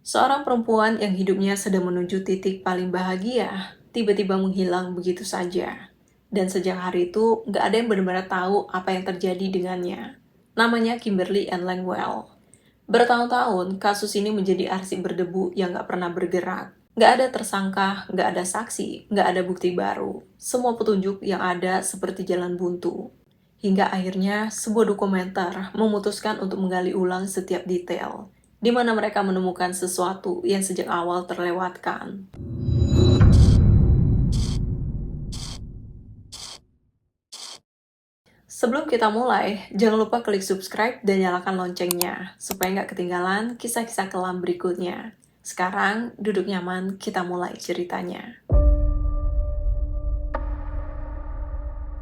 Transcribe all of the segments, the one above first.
Seorang perempuan yang hidupnya sedang menuju titik paling bahagia, tiba-tiba menghilang begitu saja. Dan sejak hari itu, nggak ada yang benar-benar tahu apa yang terjadi dengannya. Namanya Kimberly Ann Langwell. Bertahun-tahun, kasus ini menjadi arsip berdebu yang nggak pernah bergerak. Nggak ada tersangka, nggak ada saksi, nggak ada bukti baru. Semua petunjuk yang ada seperti jalan buntu. Hingga akhirnya, sebuah dokumenter memutuskan untuk menggali ulang setiap detail, di mana mereka menemukan sesuatu yang sejak awal terlewatkan. Sebelum kita mulai, jangan lupa klik subscribe dan nyalakan loncengnya, supaya nggak ketinggalan kisah-kisah kelam berikutnya. Sekarang, duduk nyaman, kita mulai ceritanya.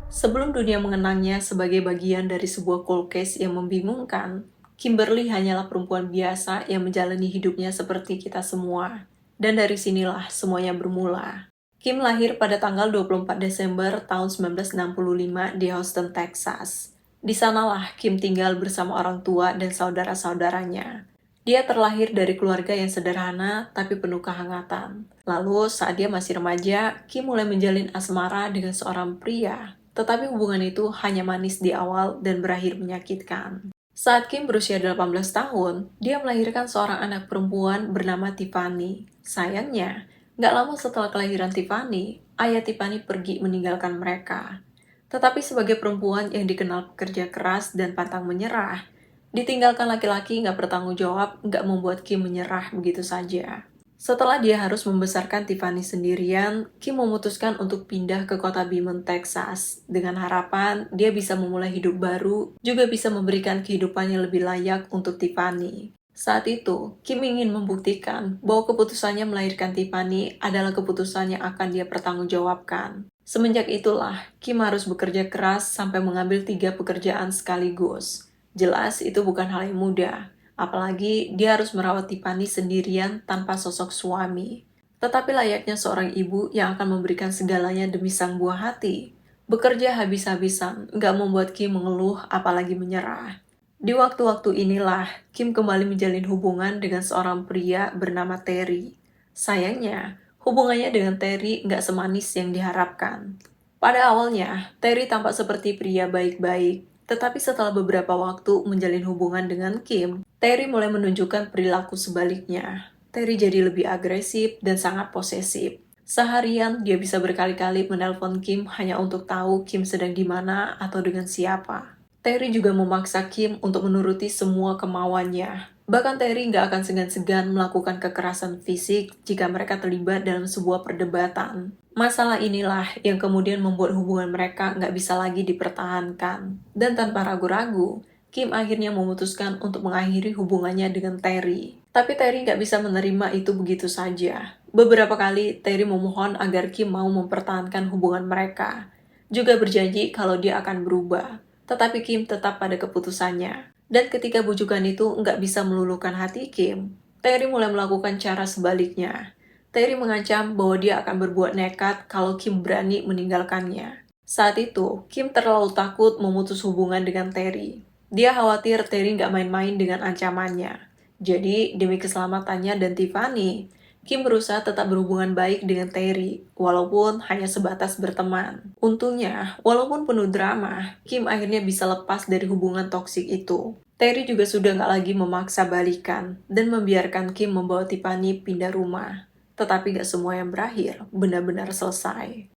Sebelum dunia mengenangnya sebagai bagian dari sebuah cold case yang membingungkan, Kimberly hanyalah perempuan biasa yang menjalani hidupnya seperti kita semua. Dan dari sinilah semuanya bermula. Kim lahir pada tanggal 24 Desember tahun 1965 di Houston, Texas. Di sanalah Kim tinggal bersama orang tua dan saudara-saudaranya. Dia terlahir dari keluarga yang sederhana tapi penuh kehangatan. Lalu saat dia masih remaja, Kim mulai menjalin asmara dengan seorang pria. Tetapi hubungan itu hanya manis di awal dan berakhir menyakitkan. Saat Kim berusia 18 tahun, dia melahirkan seorang anak perempuan bernama Tiffany. Sayangnya, nggak lama setelah kelahiran Tiffany, ayah Tiffany pergi meninggalkan mereka. Tetapi sebagai perempuan yang dikenal pekerja keras dan pantang menyerah, ditinggalkan laki-laki nggak bertanggung jawab nggak membuat Kim menyerah begitu saja. Setelah dia harus membesarkan Tiffany sendirian, Kim memutuskan untuk pindah ke kota Beaumont, Texas, dengan harapan dia bisa memulai hidup baru, juga bisa memberikan kehidupan yang lebih layak untuk Tiffany. Saat itu, Kim ingin membuktikan bahwa keputusannya melahirkan Tiffany adalah keputusan yang akan dia pertanggungjawabkan. Semenjak itulah, Kim harus bekerja keras sampai mengambil 3 pekerjaan sekaligus. Jelas itu bukan hal yang mudah. Apalagi dia harus merawat Tiffany sendirian tanpa sosok suami. Tetapi layaknya seorang ibu yang akan memberikan segalanya demi sang buah hati, bekerja habis-habisan nggak membuat Kim mengeluh apalagi menyerah. Di waktu-waktu inilah, Kim kembali menjalin hubungan dengan seorang pria bernama Terry. Sayangnya, hubungannya dengan Terry nggak semanis yang diharapkan. Pada awalnya, Terry tampak seperti pria baik-baik, tetapi setelah beberapa waktu menjalin hubungan dengan Kim, Terry mulai menunjukkan perilaku sebaliknya. Terry jadi lebih agresif dan sangat posesif. Seharian, dia bisa berkali-kali menelpon Kim hanya untuk tahu Kim sedang di mana atau dengan siapa. Terry juga memaksa Kim untuk menuruti semua kemauannya. Bahkan Terry nggak akan segan-segan melakukan kekerasan fisik jika mereka terlibat dalam sebuah perdebatan. Masalah inilah yang kemudian membuat hubungan mereka nggak bisa lagi dipertahankan. Dan tanpa ragu-ragu, Kim akhirnya memutuskan untuk mengakhiri hubungannya dengan Terry. Tapi Terry nggak bisa menerima itu begitu saja. Beberapa kali Terry memohon agar Kim mau mempertahankan hubungan mereka. Juga berjanji kalau dia akan berubah. Tetapi Kim tetap pada keputusannya. Dan ketika bujukan itu nggak bisa meluluhkan hati Kim, Terry mulai melakukan cara sebaliknya. Terry mengancam bahwa dia akan berbuat nekat kalau Kim berani meninggalkannya. Saat itu, Kim terlalu takut memutus hubungan dengan Terry. Dia khawatir Terry nggak main-main dengan ancamannya. Jadi, demi keselamatannya dan Tiffany, Kim berusaha tetap berhubungan baik dengan Terry, walaupun hanya sebatas berteman. Untungnya, walaupun penuh drama, Kim akhirnya bisa lepas dari hubungan toksik itu. Terry juga sudah nggak lagi memaksa balikan, dan membiarkan Kim membawa Tiffany pindah rumah. Tetapi nggak semua yang berakhir benar-benar selesai.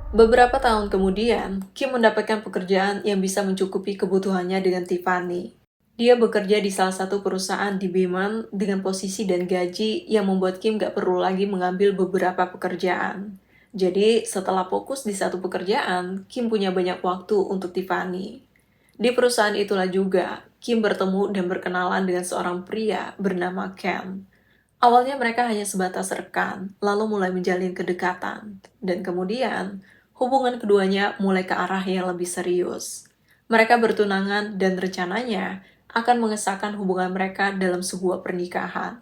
Beberapa tahun kemudian, Kim mendapatkan pekerjaan yang bisa mencukupi kebutuhannya dengan Tiffany. Dia bekerja di salah satu perusahaan di Beaumont dengan posisi dan gaji yang membuat Kim gak perlu lagi mengambil beberapa pekerjaan. Jadi, setelah fokus di satu pekerjaan, Kim punya banyak waktu untuk Tiffany. Di perusahaan itulah juga, Kim bertemu dan berkenalan dengan seorang pria bernama Ken. Awalnya mereka hanya sebatas rekan, lalu mulai menjalin kedekatan. Dan kemudian, hubungan keduanya mulai ke arah yang lebih serius. Mereka bertunangan dan rencananya akan mengesahkan hubungan mereka dalam sebuah pernikahan.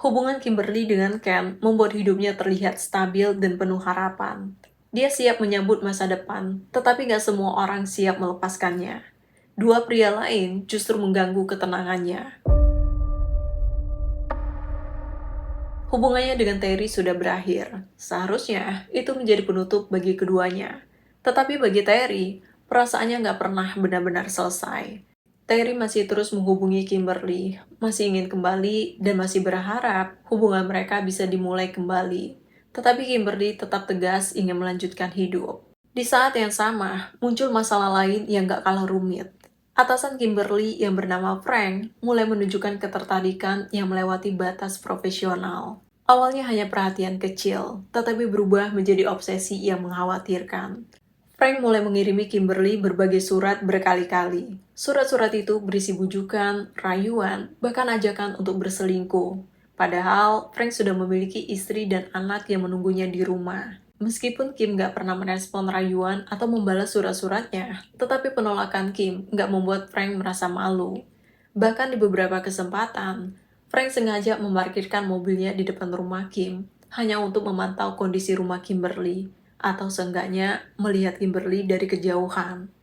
Hubungan Kimberly dengan Ken membuat hidupnya terlihat stabil dan penuh harapan. Dia siap menyambut masa depan, tetapi gak semua orang siap melepaskannya. Dua pria lain justru mengganggu ketenangannya. Hubungannya dengan Terry sudah berakhir. Seharusnya itu menjadi penutup bagi keduanya. Tetapi bagi Terry, perasaannya nggak pernah benar-benar selesai. Terry masih terus menghubungi Kimberly, masih ingin kembali, dan masih berharap hubungan mereka bisa dimulai kembali. Tetapi Kimberly tetap tegas ingin melanjutkan hidup. Di saat yang sama, muncul masalah lain yang gak kalah rumit. Atasan Kimberly yang bernama Frank mulai menunjukkan ketertarikan yang melewati batas profesional. Awalnya hanya perhatian kecil, tetapi berubah menjadi obsesi yang mengkhawatirkan. Frank mulai mengirimi Kimberly berbagai surat berkali-kali. Surat-surat itu berisi bujukan, rayuan, bahkan ajakan untuk berselingkuh. Padahal, Frank sudah memiliki istri dan anak yang menunggunya di rumah. Meskipun Kim gak pernah merespon rayuan atau membalas surat-suratnya, tetapi penolakan Kim gak membuat Frank merasa malu. Bahkan di beberapa kesempatan, Frank sengaja memarkirkan mobilnya di depan rumah Kim, hanya untuk memantau kondisi rumah Kimberly, atau seenggaknya melihat Kimberly dari kejauhan.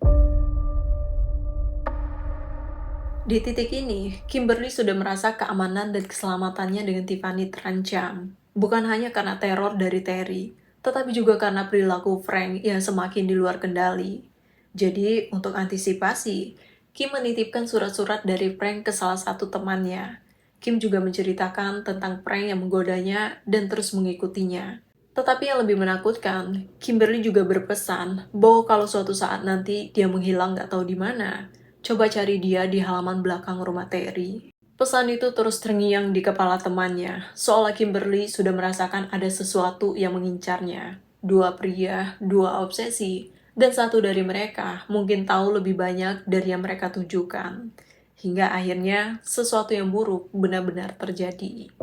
Di titik ini, Kimberly sudah merasa keamanan dan keselamatannya dengan Tiffany terancam. Bukan hanya karena teror dari Terry, tetapi juga karena perilaku Frank yang semakin di luar kendali. Jadi, untuk antisipasi, Kim menitipkan surat-surat dari Frank ke salah satu temannya. Kim juga menceritakan tentang Frank yang menggodanya dan terus mengikutinya. Tetapi yang lebih menakutkan, Kimberly juga berpesan bahwa kalau suatu saat nanti dia menghilang gak tahu di mana, coba cari dia di halaman belakang rumah Terry. Pesan itu terus terngiang di kepala temannya, seolah Kimberly sudah merasakan ada sesuatu yang mengincarnya. Dua pria, dua obsesi, dan satu dari mereka mungkin tahu lebih banyak dari yang mereka tunjukkan. Hingga akhirnya, sesuatu yang buruk benar-benar terjadi.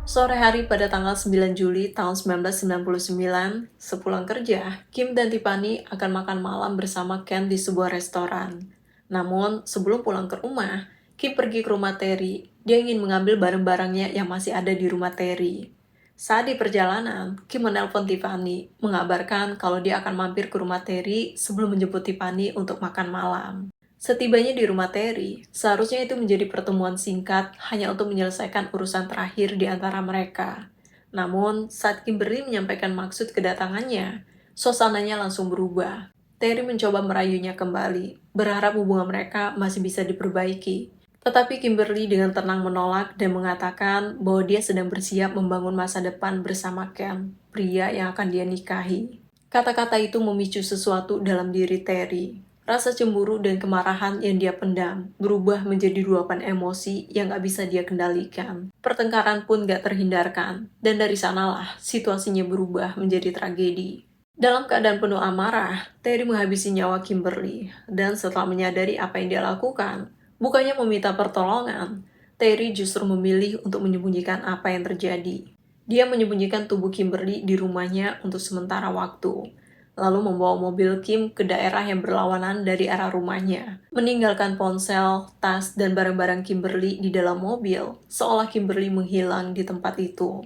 Sore hari pada tanggal 9 Juli tahun 1999, sepulang kerja, Kim dan Tiffany akan makan malam bersama Ken di sebuah restoran. Namun, sebelum pulang ke rumah, Kim pergi ke rumah Terry. Dia ingin mengambil barang-barangnya yang masih ada di rumah Terry. Saat di perjalanan, Kim menelpon Tiffany, mengabarkan kalau dia akan mampir ke rumah Terry sebelum menjemput Tiffany untuk makan malam. Setibanya di rumah Terry, seharusnya itu menjadi pertemuan singkat hanya untuk menyelesaikan urusan terakhir di antara mereka. Namun, saat Kimberly menyampaikan maksud kedatangannya, suasananya langsung berubah. Terry mencoba merayunya kembali, berharap hubungan mereka masih bisa diperbaiki. Tetapi Kimberly dengan tenang menolak dan mengatakan bahwa dia sedang bersiap membangun masa depan bersama Ken, pria yang akan dia nikahi. Kata-kata itu memicu sesuatu dalam diri Terry. Rasa cemburu dan kemarahan yang dia pendam berubah menjadi luapan emosi yang gak bisa dia kendalikan. Pertengkaran pun gak terhindarkan, dan dari sanalah situasinya berubah menjadi tragedi. Dalam keadaan penuh amarah, Terry menghabisi nyawa Kimberly, dan setelah menyadari apa yang dia lakukan, bukannya meminta pertolongan, Terry justru memilih untuk menyembunyikan apa yang terjadi. Dia menyembunyikan tubuh Kimberly di rumahnya untuk sementara waktu, lalu membawa mobil Kim ke daerah yang berlawanan dari arah rumahnya, meninggalkan ponsel, tas, dan barang-barang Kimberly di dalam mobil, seolah Kimberly menghilang di tempat itu.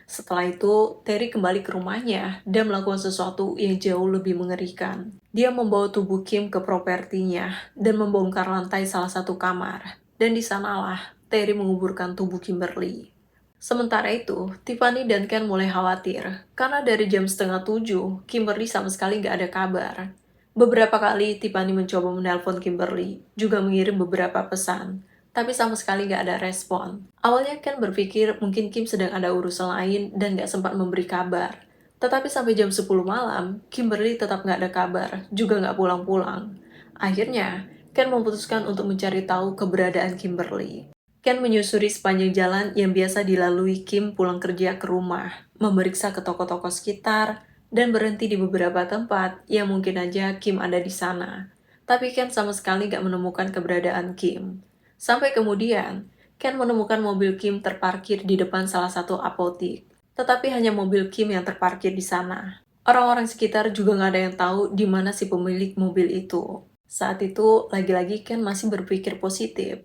Setelah itu, Terry kembali ke rumahnya dan melakukan sesuatu yang jauh lebih mengerikan. Dia membawa tubuh Kim ke propertinya dan membongkar lantai salah satu kamar. Dan di sanalah Terry menguburkan tubuh Kimberly. Sementara itu, Tiffany dan Ken mulai khawatir, karena dari jam 6:30, Kimberly sama sekali gak ada kabar. Beberapa kali Tiffany mencoba menelpon Kimberly, juga mengirim beberapa pesan, tapi sama sekali gak ada respon. Awalnya Ken berpikir mungkin Kim sedang ada urusan lain dan gak sempat memberi kabar. Tetapi sampai jam 10 malam, Kimberly tetap gak ada kabar, juga gak pulang-pulang. Akhirnya, Ken memutuskan untuk mencari tahu keberadaan Kimberly. Ken menyusuri sepanjang jalan yang biasa dilalui Kim pulang kerja ke rumah, memeriksa ke toko-toko sekitar, dan berhenti di beberapa tempat yang mungkin aja Kim ada di sana. Tapi Ken sama sekali gak menemukan keberadaan Kim. Sampai kemudian, Ken menemukan mobil Kim terparkir di depan salah satu apotik. Tetapi hanya mobil Kim yang terparkir di sana. Orang-orang sekitar juga gak ada yang tahu di mana si pemilik mobil itu. Saat itu, lagi-lagi Ken masih berpikir positif.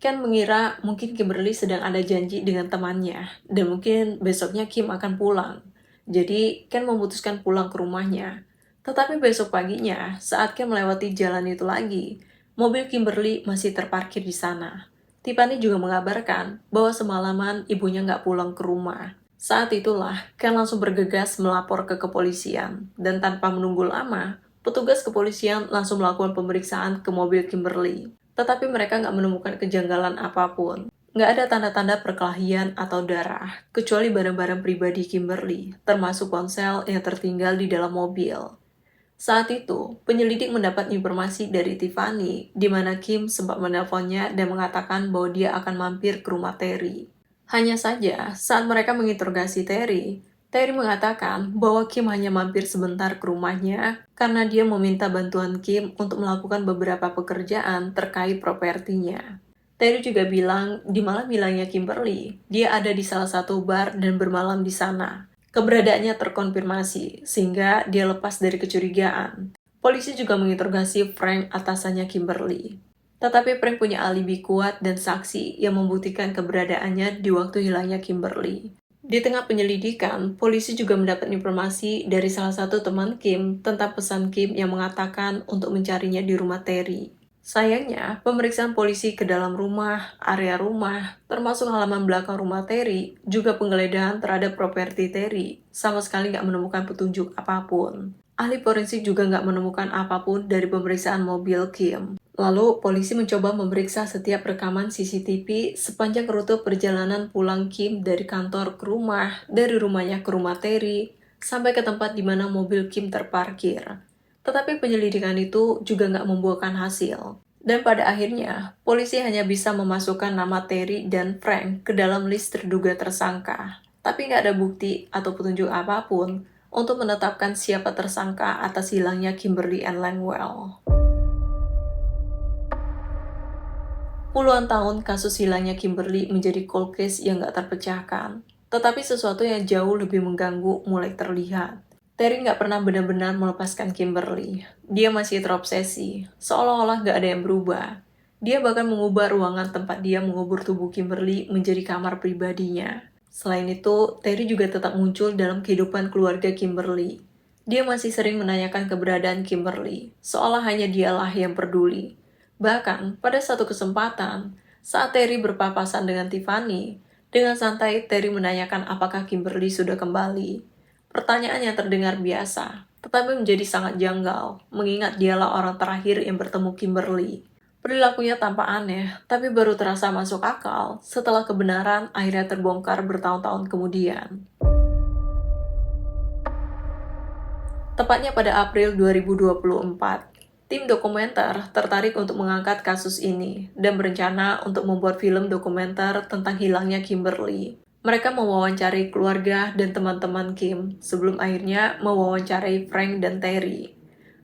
Ken mengira mungkin Kimberly sedang ada janji dengan temannya, dan mungkin besoknya Kim akan pulang. Jadi, Ken memutuskan pulang ke rumahnya. Tetapi besok paginya, saat Ken melewati jalan itu lagi, mobil Kimberly masih terparkir di sana. Tiffany juga mengabarkan bahwa semalaman ibunya nggak pulang ke rumah. Saat itulah, Ken langsung bergegas melapor ke kepolisian. Dan tanpa menunggu lama, petugas kepolisian langsung melakukan pemeriksaan ke mobil Kimberly. Tetapi mereka nggak menemukan kejanggalan apapun. Nggak ada tanda-tanda perkelahian atau darah, kecuali barang-barang pribadi Kimberly, termasuk ponsel yang tertinggal di dalam mobil. Saat itu, penyelidik mendapat informasi dari Tiffany, di mana Kim sempat menelponnya dan mengatakan bahwa dia akan mampir ke rumah Terry. Hanya saja, saat mereka menginterogasi Terry, Terry mengatakan bahwa Kim hanya mampir sebentar ke rumahnya karena dia meminta bantuan Kim untuk melakukan beberapa pekerjaan terkait propertinya. Terry juga bilang di malam hilangnya Kimberly, dia ada di salah satu bar dan bermalam di sana. Keberadaannya terkonfirmasi, sehingga dia lepas dari kecurigaan. Polisi juga menginterogasi Frank, atasannya Kimberly. Tetapi Frank punya alibi kuat dan saksi yang membuktikan keberadaannya di waktu hilangnya Kimberly. Di tengah penyelidikan, polisi juga mendapat informasi dari salah satu teman Kim tentang pesan Kim yang mengatakan untuk mencarinya di rumah Terry. Sayangnya, pemeriksaan polisi ke dalam rumah, area rumah, termasuk halaman belakang rumah Terry, juga penggeledahan terhadap properti Terry, sama sekali nggak menemukan petunjuk apapun. Ahli forensik juga nggak menemukan apapun dari pemeriksaan mobil Kim. Lalu, polisi mencoba memeriksa setiap rekaman CCTV sepanjang rute perjalanan pulang Kim dari kantor ke rumah, dari rumahnya ke rumah Terry, sampai ke tempat di mana mobil Kim terparkir. Tetapi penyelidikan itu juga nggak membuahkan hasil. Dan pada akhirnya, polisi hanya bisa memasukkan nama Terry dan Frank ke dalam list terduga tersangka. Tapi nggak ada bukti atau petunjuk apapun untuk menetapkan siapa tersangka atas hilangnya Kimberly Ann Langwell. Puluhan tahun kasus hilangnya Kimberly menjadi cold case yang nggak terpecahkan. Tetapi sesuatu yang jauh lebih mengganggu mulai terlihat. Terry nggak pernah benar-benar melepaskan Kimberly. Dia masih terobsesi, seolah-olah nggak ada yang berubah. Dia bahkan mengubah ruangan tempat dia mengubur tubuh Kimberly menjadi kamar pribadinya. Selain itu, Terry juga tetap muncul dalam kehidupan keluarga Kimberly. Dia masih sering menanyakan keberadaan Kimberly, seolah hanya dialah yang peduli. Bahkan, pada satu kesempatan, saat Terry berpapasan dengan Tiffany, dengan santai Terry menanyakan apakah Kimberly sudah kembali. Pertanyaan yang terdengar biasa, tetapi menjadi sangat janggal, mengingat dialah orang terakhir yang bertemu Kimberly. Perilakunya tampak aneh, tapi baru terasa masuk akal setelah kebenaran akhirnya terbongkar bertahun-tahun kemudian. Tepatnya pada April 2024, tim dokumenter tertarik untuk mengangkat kasus ini dan berencana untuk membuat film dokumenter tentang hilangnya Kimberly. Mereka mewawancari keluarga dan teman-teman Kim sebelum akhirnya mewawancarai Frank dan Terry.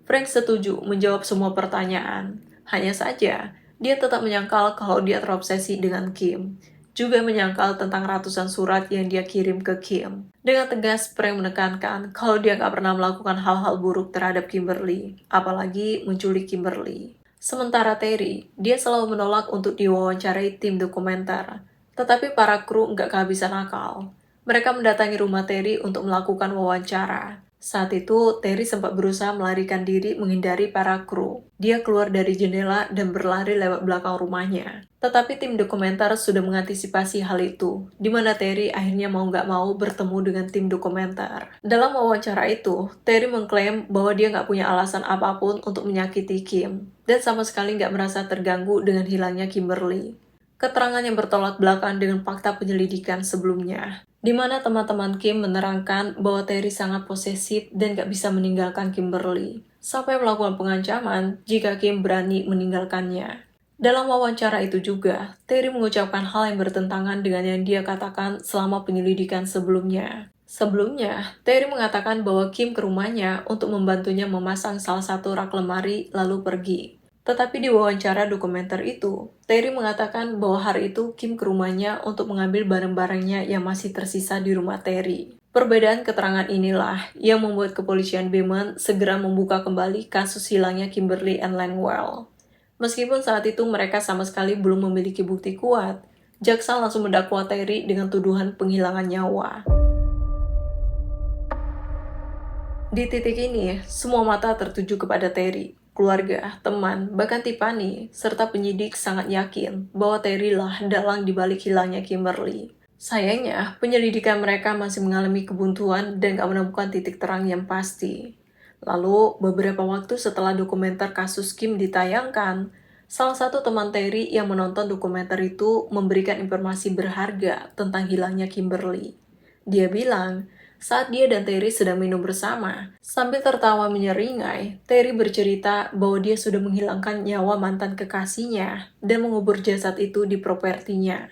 Frank setuju menjawab semua pertanyaan. Hanya saja, dia tetap menyangkal kalau dia terobsesi dengan Kim. Juga menyangkal tentang ratusan surat yang dia kirim ke Kim. Dengan tegas, Frank menekankan kalau dia nggak pernah melakukan hal-hal buruk terhadap Kimberly, apalagi menculik Kimberly. Sementara Terry, dia selalu menolak untuk diwawancarai tim dokumenter. Tetapi para kru nggak kehabisan akal. Mereka mendatangi rumah Terry untuk melakukan wawancara. Saat itu, Terry sempat berusaha melarikan diri menghindari para kru. Dia keluar dari jendela dan berlari lewat belakang rumahnya. Tetapi tim dokumenter sudah mengantisipasi hal itu, di mana Terry akhirnya mau nggak mau bertemu dengan tim dokumenter. Dalam wawancara itu, Terry mengklaim bahwa dia nggak punya alasan apapun untuk menyakiti Kim, dan sama sekali nggak merasa terganggu dengan hilangnya Kimberly. Keterangan yang bertolak belakang dengan fakta penyelidikan sebelumnya, di mana teman-teman Kim menerangkan bahwa Terry sangat posesif dan gak bisa meninggalkan Kimberly, sampai melakukan pengancaman jika Kim berani meninggalkannya. Dalam wawancara itu juga, Terry mengucapkan hal yang bertentangan dengan yang dia katakan selama penyelidikan sebelumnya. Sebelumnya, Terry mengatakan bahwa Kim ke rumahnya untuk membantunya memasang salah satu rak lemari lalu pergi. Tetapi di wawancara dokumenter itu, Terry mengatakan bahwa hari itu Kim ke rumahnya untuk mengambil barang-barangnya yang masih tersisa di rumah Terry. Perbedaan keterangan inilah yang membuat kepolisian Beaumont segera membuka kembali kasus hilangnya Kimberly Ann Langwell. Meskipun saat itu mereka sama sekali belum memiliki bukti kuat, jaksa langsung mendakwa Terry dengan tuduhan penghilangan nyawa. Di titik ini, semua mata tertuju kepada Terry. keluarga, teman, bahkan Tiffany, serta penyidik sangat yakin bahwa Terry lah dalang dibalik hilangnya Kimberly. Sayangnya, penyelidikan mereka masih mengalami kebuntuan dan gak menemukan titik terang yang pasti. Lalu, beberapa waktu setelah dokumenter kasus Kim ditayangkan, salah satu teman Terry yang menonton dokumenter itu memberikan informasi berharga tentang hilangnya Kimberly. Dia bilang, saat dia dan Terry sedang minum bersama, sambil tertawa menyeringai, Terry bercerita bahwa dia sudah menghilangkan nyawa mantan kekasihnya dan mengubur jasad itu di propertinya.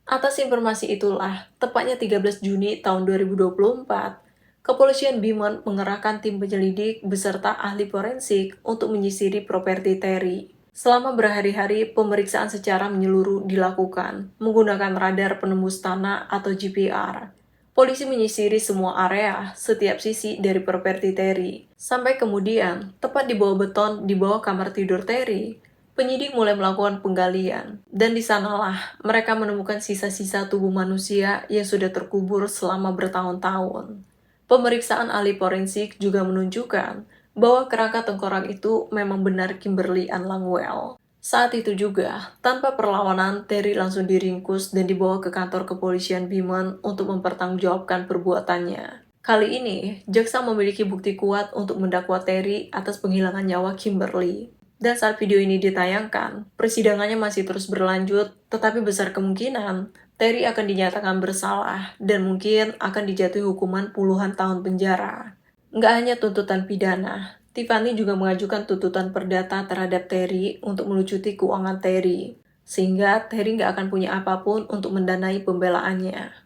Atas informasi itulah, tepatnya 13 Juni tahun 2024, Kepolisian Beaumont mengerahkan tim penyelidik beserta ahli forensik untuk menyisiri properti Terry. Selama berhari-hari, pemeriksaan secara menyeluruh dilakukan menggunakan radar penembus tanah atau GPR. Polisi menyisiri semua area, setiap sisi dari properti Terry. Sampai kemudian, tepat di bawah beton di bawah kamar tidur Terry, penyidik mulai melakukan penggalian. Dan di sanalah mereka menemukan sisa-sisa tubuh manusia yang sudah terkubur selama bertahun-tahun. Pemeriksaan ahli forensik juga menunjukkan bahwa kerangka tengkorak itu memang benar Kimberly Ann Langwell. Saat itu juga, tanpa perlawanan, Terry langsung diringkus dan dibawa ke kantor kepolisian Beaumont untuk mempertanggungjawabkan perbuatannya. Kali ini, jaksa memiliki bukti kuat untuk mendakwa Terry atas penghilangan nyawa Kimberly. Dan saat video ini ditayangkan, persidangannya masih terus berlanjut, tetapi besar kemungkinan Terry akan dinyatakan bersalah dan mungkin akan dijatuhi hukuman puluhan tahun penjara. Nggak hanya tuntutan pidana, Tiffany juga mengajukan tuntutan perdata terhadap Terry untuk melucuti keuangan Terry, sehingga Terry nggak akan punya apapun untuk mendanai pembelaannya.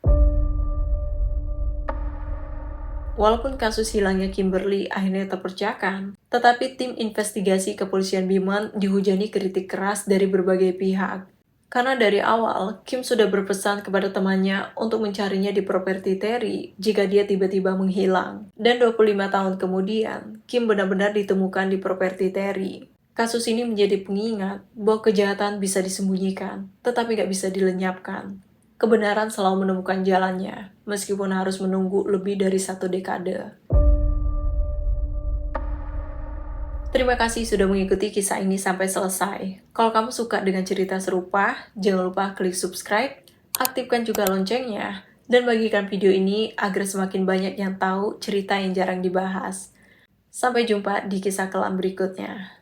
Walaupun kasus hilangnya Kimberly akhirnya terpecahkan, tetapi tim investigasi kepolisian Beaumont dihujani kritik keras dari berbagai pihak. Karena dari awal, Kim sudah berpesan kepada temannya untuk mencarinya di properti Terry jika dia tiba-tiba menghilang. Dan 25 tahun kemudian, Kim benar-benar ditemukan di properti Terry. Kasus ini menjadi pengingat bahwa kejahatan bisa disembunyikan, tetapi gak bisa dilenyapkan. Kebenaran selalu menemukan jalannya, meskipun harus menunggu lebih dari 1 dekade. Terima kasih sudah mengikuti kisah ini sampai selesai. Kalau kamu suka dengan cerita serupa, jangan lupa klik subscribe, aktifkan juga loncengnya, dan bagikan video ini agar semakin banyak yang tahu cerita yang jarang dibahas. Sampai jumpa di kisah kelam berikutnya.